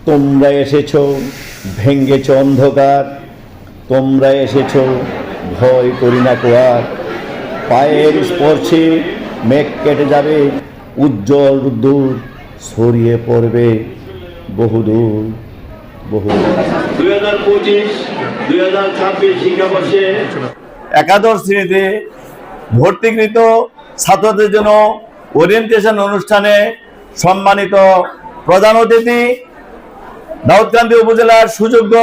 তোমরা এসেছ, ভেঙ্গেছ অন্ধকার, তোমরা এসেছ, ভয় করি না কোয়ার। পায়ের স্পর্শে মেঘ কেটে যাবে, উজ্জ্বল দূর ছড়িয়ে পড়বে বহুদূর বহুদূর। 2025-2026 শিক্ষাবর্ষে একাদশ শ্রেণীতে ভর্তিকৃত ছাত্রদের জন্য ওরিয়েন্টেশন অনুষ্ঠানে সম্মানিত প্রধান অতিথি দাউদকান্দি উপজেলার সুযোগ্য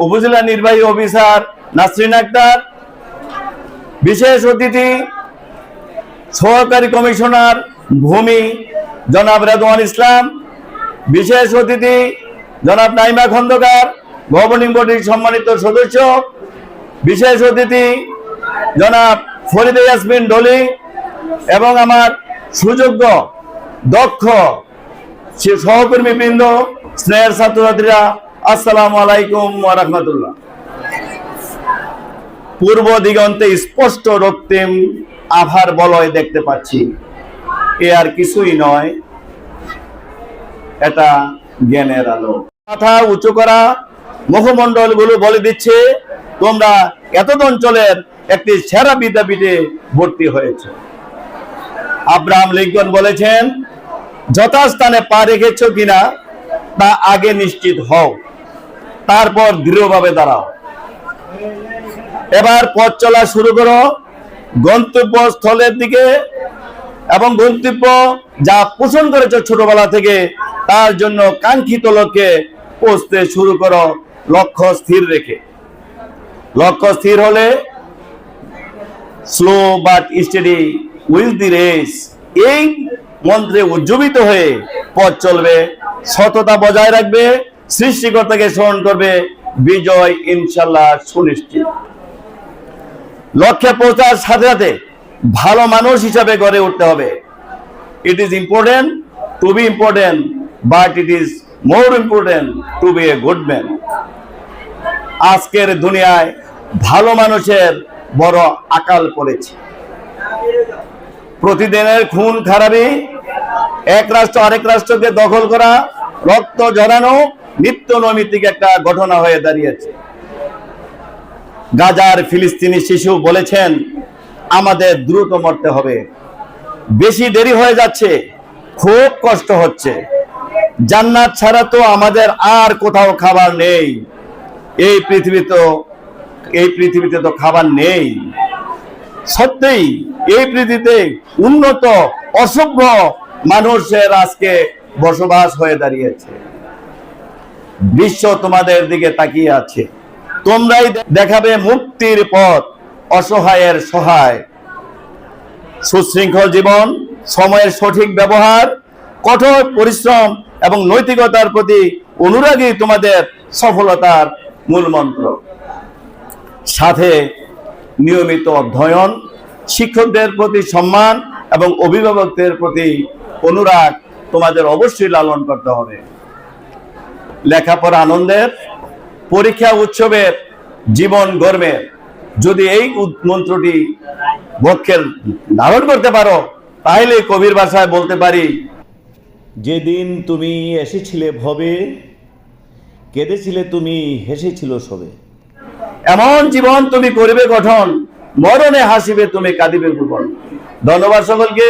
উপজেলা নির্বাহী অফিসার নাসরিন আক্তার, বিশেষ অতিথি সহকারী কমিশনার ভূমি জনাব রেদওয়ান ইসলাম, বিশেষ অতিথি জনাব নাইমা খন্দকার গভর্নিং বডির সম্মানিত সদস্য, বিশেষ অতিথি জনাব ফরিদা ইয়াসমিন ডলি এবং আমার সুযোগ্য দক্ষ সহকর্মীবৃন্দ, স্নেহের ছাত্রছাত্রীরা, আসসালামু আলাইকুম ওয়া রাহমাতুল্লাহ। পূর্ব দিগন্তে স্পষ্ট রক্তিম আভার বলয় দেখতে পাচ্ছি, এ আর কিছুই নয়, এটা জ্ঞানের আলো। মাথা উঁচু করা মুখমণ্ডল গুলো বলে দিচ্ছে তোমরা এতদ অঞ্চলের একটি সেরা বিদ্যাপীঠে ভর্তি হয়েছে। আব্রাহাম লিঙ্কন বলেছেন, যথাস্থানে পা রেখেছ কিনা তা আগে নিশ্চিত হও, তারপর দৃঢ়ভাবে দাঁড়াও। এবার পথ চলা শুরু করো গন্তব্যস্থলের দিকে, এবং গন্তব্য যা পোষণ করেছ ছোটবেলা থেকে তার জন্য কাঙ্ক্ষিত লক্ষ্যে পৌঁছতে শুরু করো লক্ষ্য স্থির রেখে। লক্ষ্য স্থির হলে slow but steady will the race, এই মন্ত্রে উজ্জীবিত হয়ে পথ চলবে, সততা বজায় রাখবে, সৃষ্টিকর্তাকে স্মরণ করবে, বিজয় ইনশাল্লাহ সুনিশ্চিত। লক্ষ্যে পৌঁছার সাথে সাথে ভালো মানুষ হিসাবে গড়ে উঠতে হবে। It is important to be important, but it is more important to be a good man. আজকের দুনিয়ায় ভালো মানুষের বড় আকাল পড়েছে। প্রতিদিনের খুন খারাপি, এক রাষ্ট্র আরেক রাষ্ট্রকে দখল করা, রক্ত ঝরানো নিত্য নৈমিত্তিক একটা ঘটনা হয়ে দাঁড়িয়েছে। গাজার ফিলিস্তিনি শিশু বলেছেন, আমাদের দ্রুত মরতে হবে, বেশি দেরি হয়ে যাচ্ছে, খুব কষ্ট হচ্ছে, জান্নাত ছাড়া তো আমাদের আর কোথাও খাবার নেই, এই পৃথিবীতে তো খাবার নেই। সত্যিই এই পৃথিবীতে উন্নত অসভ্য মানুষের আজকে বসবাস হয়ে দাঁড়িয়েছে। বিশ্ব তোমাদের দিকে তাকিয়ে আছে, তোমরাই দেখাবে মুক্তির পথ, অসহায়ের সহায়। সুশৃঙ্খল জীবন, সময়ের সঠিক ব্যবহার, কঠোর পরিশ্রম এবং নৈতিকতার প্রতি অনুরাগী তোমাদের সফলতার মূল মন্ত্র। সাথে নিয়মিত অধ্যয়ন, শিক্ষকদের প্রতি সম্মান এবং অভিভাবকদের প্রতি অনুরাগ তোমাদের অবশ্যই লালন করতে হবে। লেখাপড়া আনন্দের, পরীক্ষা উৎসবের, জীবন গর্বের। যদি এই মন্ত্রটি বক্ষে ধারণ করতে পারো, তাহলে কবির ভাষায় বলতে পারি, যেদিন তুমি এসেছিলে ভবে, কেঁদেছিলে তুমি, হেসেছিল সবে। এমন জীবন তুমি করিবে গঠন, মরণে হাসিবে তুমি, কাঁদিবে ভুবন। ধন্যবাদ সকলকে।